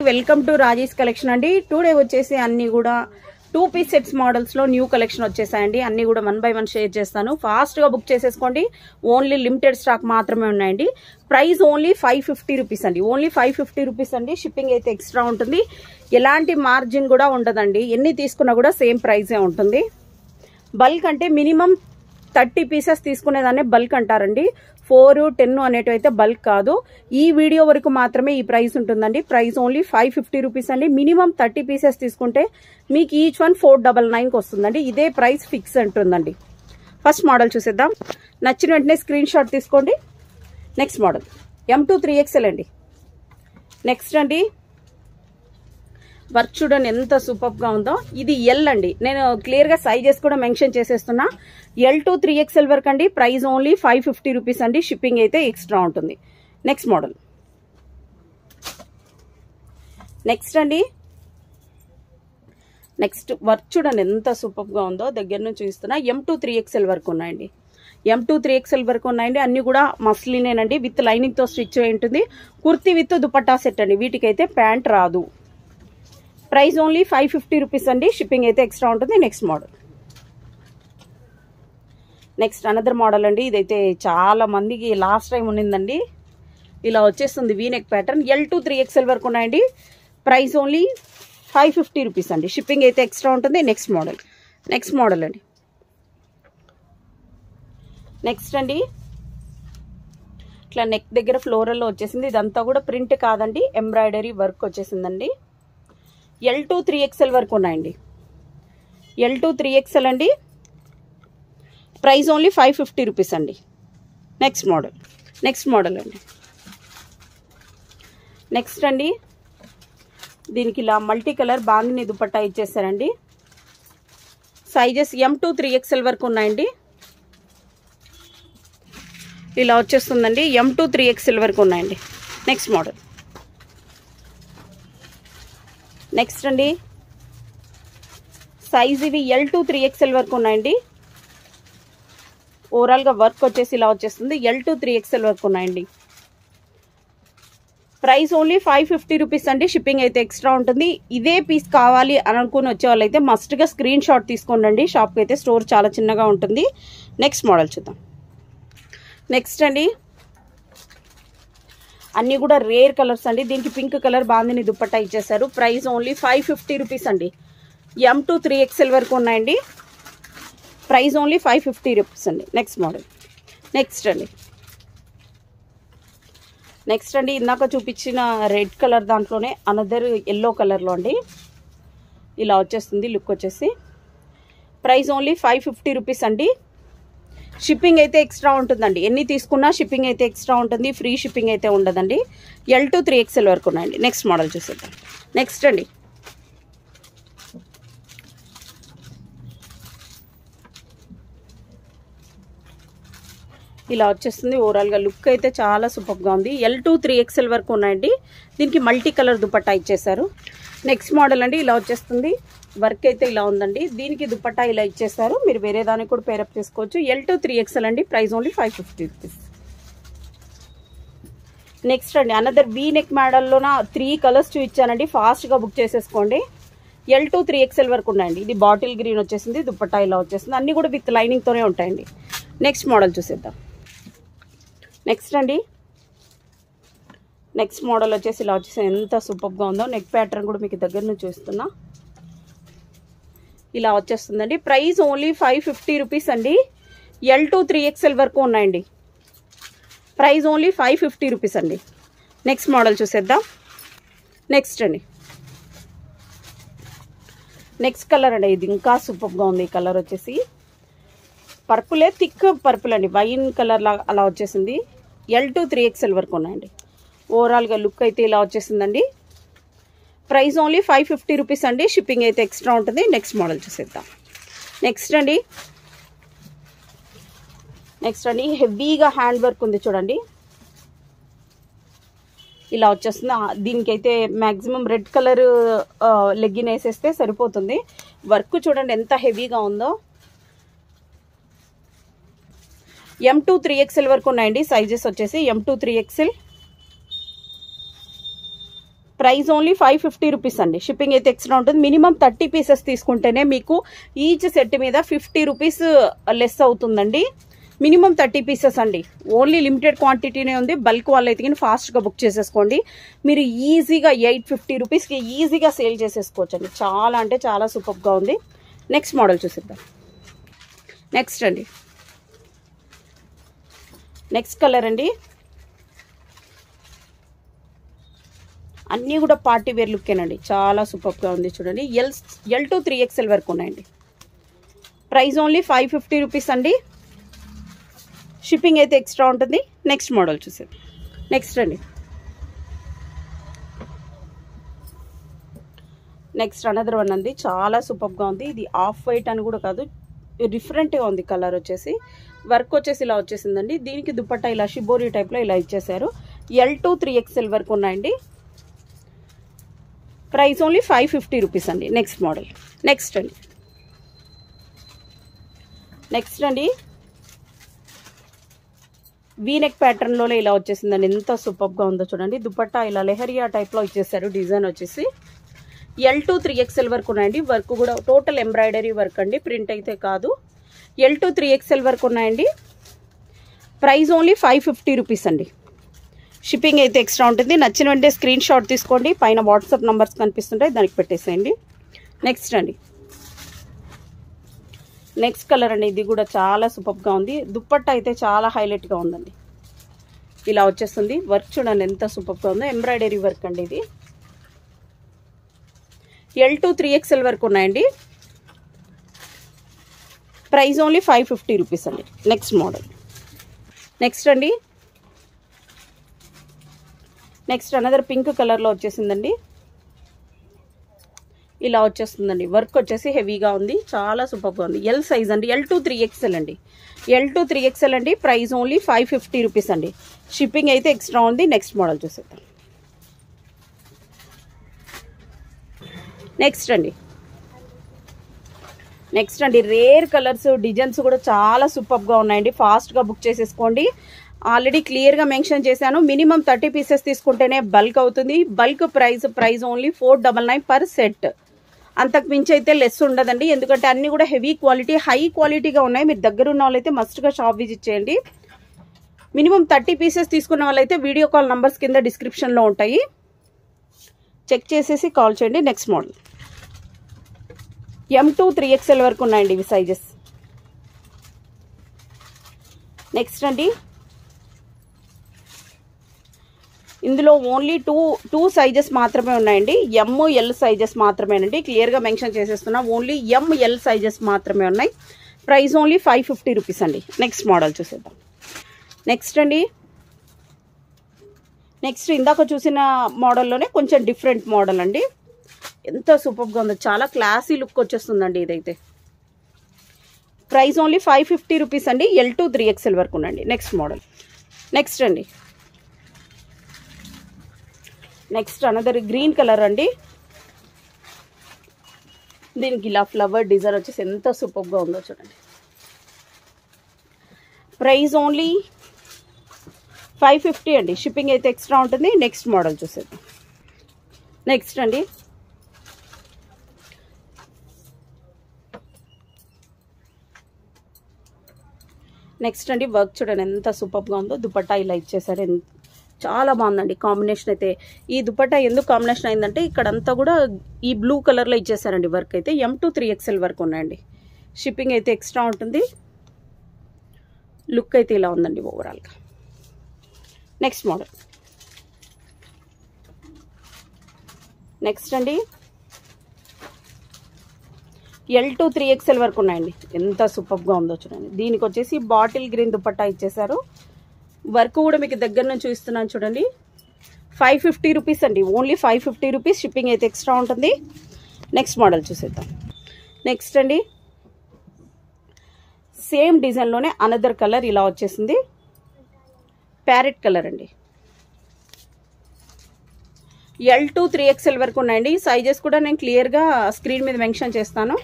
Welcome to Rajesh collection అండి. Today వచ్చేసి అన్ని కూడా 2 పీస్ సెట్స్ మోడల్స్ లో న్యూ కలెక్షన్ వచ్చేసాయండి. అన్ని కూడా 1 by 1 షేర్ చేస్తాను. ఫాస్ట్ గా బుక్ చేసేసుకోండి. ఓన్లీ లిమిటెడ్ స్టాక్ మాత్రమే ఉన్నాయండి. ప్రైస్ ఓన్లీ 550 రూపీస్ అండి. ఓన్లీ 550 రూపీస్ అండి. షిప్పింగ్ అయితే ఎక్స్ట్రా ఉంటుంది. ఎలాంటి మార్జిన్ కూడా ఉండదండి. ఎన్ని తీసుకున్నా కూడా సేమ్ ప్రైజే ఉంటుంది. బల్క్ అంటే మినిమం 30 పీసెస్ తీసుకునేదాన్ని బల్క్ అంటారండి. 4, 10 అనేటివి అయితే బల్క్ కాదు. ఈ వీడియో వరకు మాత్రమే ఈ ప్రైస్ ఉంటుందండి. ప్రైస్ ఓన్లీ 550 రూపీస్ అండి. మినిమం 30 పీసెస్ తీసుకుంటే మీకు ఈచ్ వన్ 499కి వస్తుందండి. ఇదే ప్రైస్ ఫిక్స్ ఉంటుందండి. ఫస్ట్ మోడల్ చూసేద్దాం. నచ్చిన వెంటనే స్క్రీన్ షాట్ తీసుకోండి. నెక్స్ట్ మోడల్ M2 3XL అండి. నెక్స్ట్ అండి వర్క్ చూడండి ఎంత సూపర్ గా ఉందో. ఇది ఎల్ అండి. నేను క్లియర్ గా సైజెస్ కూడా మెన్షన్ చేసేస్తున్నా. L2 3XL వరకు అండి. ప్రైస్ ఓన్లీ 550 రూపీస్ అండి. షిప్పింగ్ అయితే ఎక్స్ట్రా ఉంటుంది. Next model. నెక్స్ట్ అండి నెక్స్ట్ వర్క్ చూడండి ఎంత సూపర్ గా ఉందో. దగ్గర నుంచి చూస్తున్నా. M2 3XL వరకు ఉన్నాయండి. M2 3XL వరకు ఉన్నాయండి. అన్ని కూడా మస్లినేనండి. విత్ లైనింగ్ తో స్టిచ్ అయి ఉంటుంది. కుర్తీ విత్ దుపట్టా సెట్ అండి. వీటికైతే ప్యాంట్ రాదు. ప్రైస్ ఓన్లీ 550 రూపీస్ అండి. షిప్పింగ్ అయితే ఎక్స్ట్రా ఉంటుంది. Next model. Next another model అండి. ఇదైతే చాలా మందికి లాస్ట్ టైం ఉన్నిందండి. ఇలా వచ్చేస్తుంది వీనెక్ ప్యాటర్న్. L2 3XL వరకు ఉన్నాయండి. ప్రైస్ ఓన్లీ 550 రూపీస్ అండి. షిప్పింగ్ అయితే ఎక్స్ట్రా ఉంటుంది. Next model. నెక్స్ట్ మోడల్ అండి. నెక్స్ట్ అండి ఇట్లా నెక్ దగ్గర ఫ్లోరల్లో వచ్చేసింది. ఇదంతా కూడా ప్రింట్ కాదండి, ఎంబ్రాయిడరీ వర్క్ వచ్చేసిందండి. L2 3XL వరకు ఉన్నాయండి. L2 3XL అండి. ప్రైస్ ఓన్లీ 550 రూపీస్ అండి. Next model. నెక్స్ట్ మోడల్ అండి. నెక్స్ట్ అండి దీనికి ఇలా మల్టీ కలర్ బాందిని దుపట్టా ఇచ్చేసారండి. సైజెస్ M2 3XL వరకు ఉన్నాయండి. ఇలా వచ్చేస్తుందండి. M2 3XL వరకు ఉన్నాయండి. Next model. నెక్స్ట్ అండి సైజ్ ఇవి L2 3XL వరకు ఉన్నాయండి. ఓవరాల్గా వర్క్ వచ్చేసి ఇలా వచ్చేస్తుంది. L2 3XL వరకు ఉన్నాయండి. ప్రైస్ ఓన్లీ 550 రూపీస్ అండి. షిప్పింగ్ అయితే ఎక్స్ట్రా ఉంటుంది. ఇదే పీస్ కావాలి అని అనుకుని వచ్చే వాళ్ళైతే మస్ట్గా స్క్రీన్ షాట్ తీసుకోండి. షాప్కి అయితే స్టోర్ చాలా చిన్నగా ఉంటుంది. నెక్స్ట్ మోడల్ చూద్దాం. నెక్స్ట్ అండి అన్నీ కూడా రేర్ కలర్స్ అండి. దీనికి పింక్ కలర్ బాందిని దుపట్టా ఇచ్చేసారు. ప్రైస్ ఓన్లీ 550 రూపీస్ అండి. M2 3XL వరకు ఉన్నాయండి. ప్రైస్ ఓన్లీ 550 రూపీస్ అండి. Next model. నెక్స్ట్ అండి నెక్స్ట్ అండి ఇందాక చూపించిన రెడ్ కలర్ దాంట్లోనే అనదర్ ఎల్లో కలర్లో అండి. ఇలా వచ్చేస్తుంది లుక్ వచ్చేసి. ప్రైస్ ఓన్లీ 550 రూపీస్ అండి. షిప్పింగ్ అయితే ఎక్స్ట్రా ఉంటుందండి. ఎన్ని తీసుకున్నా షిప్పింగ్ అయితే ఎక్స్ట్రా ఉంటుంది. ఫ్రీ షిప్పింగ్ అయితే ఉండదండి. L2 3XL వరకు ఉన్నాయండి. నెక్స్ట్ మోడల్ చూసేద్దాం. నెక్స్ట్ అండి ఇలా వచ్చేస్తుంది. ఓవరాల్గా లుక్ అయితే చాలా సూపర్గా ఉంది. L2 3XL వరకు ఉన్నాయండి. దీనికి మల్టీ కలర్ దుపట్టా ఇచ్చేసారు. నెక్స్ట్ మోడల్ అండి ఇలా వచ్చేస్తుంది. వర్క్ అయితే ఇలా ఉందండి. దీనికి దుపట్టా ఇలా ఇచ్చేసారు. మీరు వేరే దానికి కూడా పేరప్ చేసుకోవచ్చు. L2 3XL అండి. Price only 550 rupees. నెక్స్ట్ అండి అనదర్ వీ నెక్ మోడల్లోన 3 కలర్స్ చూపించానండి. ఫాస్ట్గా బుక్ చేసేసుకోండి. L2 3XL వరకు ఉన్నాయండి. ఇది బాటిల్ గ్రీన్ వచ్చేసింది. దుపట్టా ఇలా వచ్చేసింది. అన్నీ కూడా విత్ లైనింగ్తోనే ఉంటాయండి. నెక్స్ట్ మోడల్ చూసేద్దాం. నెక్స్ట్ అండి నెక్స్ట్ మోడల్ వచ్చేసి ఇలా వచ్చేసి ఎంత సూపర్గా ఉందో. నెక్ ప్యాటర్న్ కూడా మీకు దగ్గర నుంచి చూస్తున్నా. ఇలా వచ్చేస్తుందండి. ప్రైస్ ఓన్లీ 550 రూపీస్ అండి. L2 3XL వరకు ఉన్నాయండి. ప్రైస్ ఓన్లీ 550 రూపీస్ అండి. నెక్స్ట్ మోడల్ చూసేద్దాం. నెక్స్ట్ అండి నెక్స్ట్ కలర్ అండి. ఇది ఇంకా సూపర్గా ఉంది. ఈ కలర్ వచ్చేసి పర్పులే, థిక్ పర్పుల్ అండి. వైన్ కలర్ లాగా అలా వచ్చేసింది. L2 3XL వరకు ఉన్నాయండి. ఓవరాల్గా లుక్ అయితే ఇలా వచ్చేసిందండి. ప్రైస్ ఓన్లీ 550 రూపీస్ అండి. షిప్పింగ్ అయితే ఎక్స్ట్రా ఉంటుంది. నెక్స్ట్ మోడల్ చూసేద్దాం. నెక్స్ట్ అండి నెక్స్ట్ అండి హెవీగా హ్యాండ్ వర్క్ ఉంది చూడండి. ఇలా వచ్చేస్తుంది. దీనికైతే మ్యాక్సిమం రెడ్ కలర్ లెగ్గిన్ వేసేస్తే సరిపోతుంది. వర్క్ చూడండి ఎంత హెవీగా ఉందో. M2 3XL వరకు ఉన్నాయండి. సైజెస్ వచ్చేసి M2 3XL. Price only 550 rupees అండి. షిప్పింగ్ అయితే ఎక్స్ట్రా ఉంటుంది. మినిమం 30 పీసెస్ తీసుకుంటేనే మీకు ఈచ్ సెట్ మీద 50 రూపీస్ లెస్ అవుతుందండి. మినిమం 30 పీసెస్ అండి. ఓన్లీ లిమిటెడ్ క్వాంటిటీనే ఉంది. బల్క్ వాళ్ళు అయితే కానీ ఫాస్ట్గా బుక్ చేసేసుకోండి. మీరు ఈజీగా 850 రూపీస్కి ఈజీగా సేల్ చేసేసుకోవచ్చు అండి. చాలా అంటే చాలా సూపర్గా ఉంది. నెక్స్ట్ మోడల్ చూసిద్దాం. నెక్స్ట్ అండి, నెక్స్ట్ కలర్ అండి. అన్నీ కూడా పార్టీ వేర్ లుక్కేనండి. చాలా సూపర్గా ఉంది చూడండి. ఎల్ టు 3XL వరకు ఉన్నాయండి. ప్రైస్ ఓన్లీ 550 రూపీస్ అండి. షిప్పింగ్ అయితే ఎక్స్ట్రా ఉంటుంది. నెక్స్ట్ మోడల్ చూసేది. నెక్స్ట్ అండి, నెక్స్ట్ అనదర్ వన్ అండి. చాలా సూపర్గా ఉంది. ఇది ఆఫ్ వైట్ అని కూడా కాదు, డిఫరెంట్గా ఉంది. కలర్ వచ్చేసి వర్క్ వచ్చేసి ఇలా వచ్చేసిందండి. దీనికి దుపట్టా ఇలా షిబోరి టైప్లో ఇలా ఇచ్చేసారు. ఎల్ టు 3XL వరకు ఉన్నాయండి. ప్రైస్ ఓన్లీ 550 రూపీస్ అండి. Next model. నెక్స్ట్ అండి, నెక్స్ట్ అండి, వీనెక్ ప్యాటర్న్లో ఇలా వచ్చేసిందండి. ఎంత సూపర్గా ఉందో చూడండి. దుపట్టా ఇలా లెహరియా టైప్లో ఇచ్చేసారు. డిజైన్ వచ్చేసి ఎల్ టు 3XL వరకు ఉన్నాయండి. వర్క్ కూడా టోటల్ ఎంబ్రాయిడరీ వర్క్ అండి, ప్రింట్ అయితే కాదు. ఎల్ టు 3XL వరకు ఉన్నాయండి. ప్రైస్ ఓన్లీ 550 రూపీస్ అండి. షిప్పింగ్ అయితే ఎక్స్ట్రా ఉంటుంది. నచ్చిన వెంటనే స్క్రీన్ షాట్ తీసుకోండి. పైన వాట్సాప్ నంబర్స్ కనిపిస్తుంటాయి, దానికి పెట్టేసేయండి. నెక్స్ట్ అండి, నెక్స్ట్ కలర్ అండి. ఇది కూడా చాలా సూపర్గా ఉంది. దుప్పట్టా అయితే చాలా హైలైట్గా ఉందండి. ఇలా వచ్చేస్తుంది. వర్క్ చూడండి ఎంత సూపర్గా ఉందో. ఎంబ్రాయిడరీ వర్క్ అండి ఇది. ఎల్ టు 3XL వరకు ఉన్నాయండి. ప్రైస్ ఓన్లీ 550 రూపీస్ అండి. Next model. నెక్స్ట్ అండి, నెక్స్ట్ అనదర్ పింక్ కలర్లో వచ్చేసిందండి. ఇలా వచ్చేస్తుందండి. వర్క్ వచ్చేసి హెవీగా ఉంది. చాలా సూపర్గా ఉంది. ఎల్ సైజ్ అండి. ఎల్ టు 3XL అండి. ఎల్ టు 3XL అండి. ప్రైస్ ఓన్లీ 550 రూపీస్ అండి. షిప్పింగ్ అయితే ఎక్స్ట్రా ఉంది. నెక్స్ట్ మోడల్ చూసేద్దాం. నెక్స్ట్ అండి, నెక్స్ట్ అండి, రేర్ కలర్స్ డిజైన్స్ కూడా చాలా సూపర్గా ఉన్నాయండి. ఫాస్ట్గా బుక్ చేసేసుకోండి. ఆల్రెడీ క్లియర్గా మెన్షన్ చేశాను. మినిమం 30 పీసెస్ తీసుకుంటేనే బల్క్ అవుతుంది. Bulk price only 499 per set. అంతకు మించి అయితే లెస్ ఉండదండి. ఎందుకంటే అన్నీ కూడా హెవీ క్వాలిటీ, హై క్వాలిటీగా ఉన్నాయి. మీరు దగ్గర ఉన్న వాళ్ళైతే మస్ట్గా షాప్ విజిట్ చేయండి. మినిమం 30 పీసెస్ తీసుకున్న వాళ్ళైతే వీడియో కాల్ నంబర్స్ కింద డిస్క్రిప్షన్లో ఉంటాయి, చెక్ చేసేసి కాల్ చేయండి. Next model. M to 3XL వరకు ఉన్నాయండి ఇవి సైజెస్. నెక్స్ట్ అండి, ఇందులో ఓన్లీ టూ సైజెస్ మాత్రమే ఉన్నాయండి. ఎమ్ ఎల్ సైజెస్ మాత్రమేనండి. క్లియర్గా మెన్షన్ చేసేస్తున్నా. ఓన్లీ ఎమ్ ఎల్ సైజెస్ మాత్రమే ఉన్నాయి. ప్రైస్ ఓన్లీ 550 రూపీస్ అండి. నెక్స్ట్ మోడల్ చూసేద్దాం. నెక్స్ట్ అండి, నెక్స్ట్ ఇందాక చూసిన మోడల్లోనే కొంచెం డిఫరెంట్ మోడల్ అండి. ఎంత సూపర్గా ఉందో. చాలా క్లాసీ లుక్ వచ్చేస్తుందండి ఇదైతే. ప్రైస్ ఓన్లీ 550 రూపీస్ అండి. ఎల్ టు 3XL వరకు ఉండండి. Next model. నెక్స్ట్ అండి, నెక్స్ట్ అనదర్ గ్రీన్ కలర్ అండి. దీనికి ఇలా ఫ్లవర్ డిజైన్ వచ్చేసి ఎంత సూపర్గా ఉందో చూడండి. ప్రైస్ ఓన్లీ 550 అండి. షిప్పింగ్ అయితే ఎక్స్ట్రా ఉంటుంది. నెక్స్ట్ మోడల్ చూసేద్దాం. నెక్స్ట్ అండి, నెక్స్ట్ అండి, వర్క్ చూడండి ఎంత సూపర్గా ఉందో. దుపట్టా ఇలా ఇచ్చేసారు. చాలా బాగుందండి కాంబినేషన్ అయితే. ఈ దుపట్టా ఎందుకు కాంబినేషన్ అయిందంటే ఇక్కడంతా కూడా ఈ బ్లూ కలర్లో ఇచ్చేసారండి. వర్క్ అయితే ఎం టు 3XL వరకు ఉన్నాయండి. షిప్పింగ్ అయితే ఎక్స్ట్రా ఉంటుంది. లుక్ అయితే ఇలా ఉందండి ఓవరాల్గా. Next model. నెక్స్ట్ అండి, ఎల్ టు 3XL వరకు ఉన్నాయండి. ఎంత సూపర్గా ఉందో చూడండి. దీనికి వచ్చేసి బాటిల్ గ్రీన్ దుపట్టా ఇచ్చేసారు. వర్క్ కూడా మీకు దగ్గర నుంచి చూస్తున్నాను చూడండి. 550 రూపీస్ అండి. Only 550 rupees. షిప్పింగ్ అయితే ఎక్స్ట్రా ఉంటుంది. నెక్స్ట్ మోడల్ చూసేద్దాం. నెక్స్ట్ అండి, సేమ్ డిజైన్లోనే అనదర్ కలర్ ఇలా వచ్చేసింది. ప్యారెట్ కలర్ అండి. ఎల్ టు 3XL వరకు ఉన్నాయండి. సైజెస్ కూడా నేను క్లియర్గా స్క్రీన్ మీద మెన్షన్ చేస్తాను.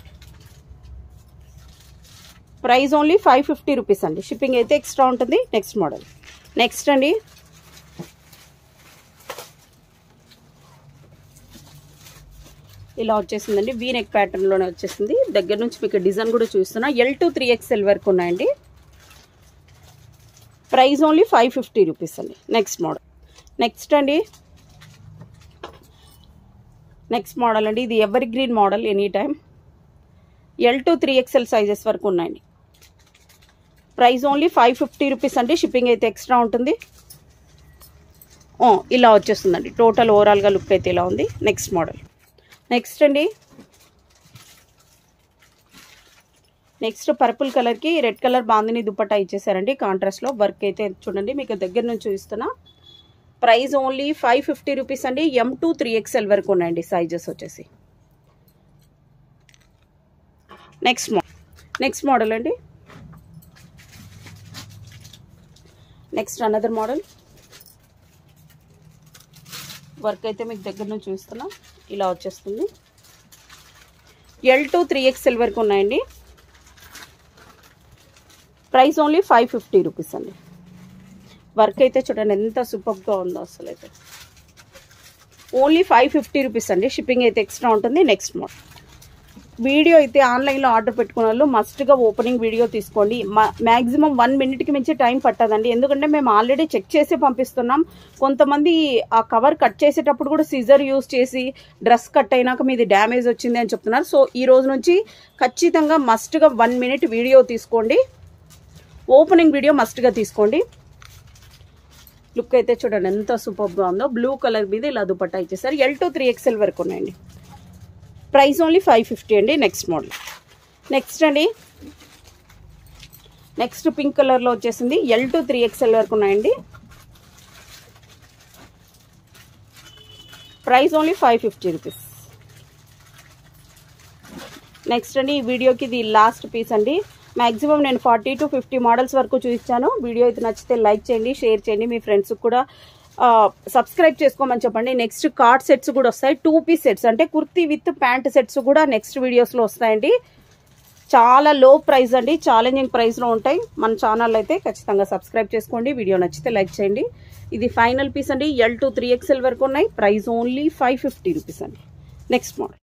ప్రైస్ ఓన్లీ 550 రూపీస్ అండి. షిప్పింగ్ అయితే ఎక్స్ట్రా ఉంటుంది. Next model. నెక్స్ట్ అండి, ఇలా వచ్చేసిందండి. వీ నెక్ ప్యాటర్న్లోనే వచ్చేసింది. దగ్గర నుంచి మీకు డిజైన్ కూడా చూస్తున్నా. L to 3XL వరకు ఉన్నాయండి. ప్రైస్ ఓన్లీ 550 రూపీస్ అండి. నెక్స్ట్ మోడల్ అండి. ఇది ever green model, any time. L to 3XL sizes వరకు ఉన్నాయండి. ప్రైస్ ఓన్లీ 550 రూపీస్ అండి. షిప్పింగ్ అయితే ఎక్స్ట్రా ఉంటుంది. ఇలా వచ్చేస్తుందండి. టోటల్ ఓవరాల్గా లుక్ అయితే ఇలా ఉంది. Next model. నెక్స్ట్ పర్పుల్ కలర్కి రెడ్ కలర్ బాందిని దుపట్టా ఇచ్చేసారండి. కాంట్రాస్ట్లో వర్క్ అయితే చూడండి, మీకు దగ్గర నుంచి చూపిస్తున్నా. ప్రైస్ ఓన్లీ 550 రూపీస్ అండి. M to 3XL వరకు ఉన్నాయండి సైజెస్ వచ్చేసి. నెక్స్ట్ మోడల్ అండి. Next another model. వర్క్ అయితే మీకు దగ్గర నుంచి చూస్తున్నా. ఇలా వచ్చేస్తుంది. L to 3XL వరకు ఉన్నాయండి. ప్రైస్ ఓన్లీ 550 రూపీస్ అండి. వర్క్ అయితే చూడండి ఎంత సూపర్గా ఉందో అసలు అయితే. ఓన్లీ 550 రూపీస్ అండి. షిప్పింగ్ అయితే ఎక్స్ట్రా ఉంటుంది. Next model. వీడియో అయితే ఆన్లైన్లో ఆర్డర్ పెట్టుకున్న వాళ్ళు మస్ట్గా ఓపెనింగ్ వీడియో తీసుకోండి. మ్యాక్సిమం 1 మినిట్కి మించి టైం పట్టదండి. ఎందుకంటే మేము ఆల్రెడీ చెక్ చేసి పంపిస్తున్నాం. కొంతమంది ఆ కవర్ కట్ చేసేటప్పుడు కూడా సిజర్ యూజ్ చేసి డ్రెస్ కట్ అయినాక మీది డ్యామేజ్ వచ్చింది అని చెప్తున్నారు. సో ఈ రోజు నుంచి ఖచ్చితంగా మస్ట్గా 1 మినిట్ వీడియో తీసుకోండి. ఓపెనింగ్ వీడియో మస్ట్గా తీసుకోండి. లుక్ అయితే చూడండి ఎంత సూపర్గా ఉందో. బ్లూ కలర్ మీద ఇలా దుపట్టా ఇచ్చేసారు. L to 3XL వరకు ఉన్నాయండి. ప్రైస్ ఓన్లీ 550 అండి. Next model. నెక్స్ట్ పింక్ కలర్లో వచ్చేసింది. L to 3XL వరకు ఉన్నాయండి. Price only 550 rupees. నెక్స్ట్ అండి, ఈ వీడియోకి ఇది లాస్ట్ పీస్ అండి. మ్యాక్సిమం నేను 40 to 50 మోడల్స్ వరకు చూపించాను. వీడియో అయితే నచ్చితే లైక్ చేయండి, షేర్ చేయండి, మీ ఫ్రెండ్స్కి కూడా సబ్స్క్రైబ్ చేసుకోమని చెప్పండి. నెక్స్ట్ కార్డ్ సెట్స్ కూడా వస్తాయి. 2 పీస్ సెట్స్ అంటే కుర్తీ విత్ ప్యాంట్ సెట్స్ కూడా నెక్స్ట్ వీడియోస్లో వస్తాయండి. చాలా లో ప్రైస్ అండి, ఛాలెంజింగ్ ప్రైస్లో ఉంటాయి. మన ఛానల్ అయితే ఖచ్చితంగా సబ్స్క్రైబ్ చేసుకోండి. వీడియో నచ్చితే లైక్ చేయండి. ఇది ఫైనల్ పీస్ అండి. L to 3XL వరకు ఉన్నాయి. ప్రైస్ ఓన్లీ 550 రూపీస్ అండి. Next model.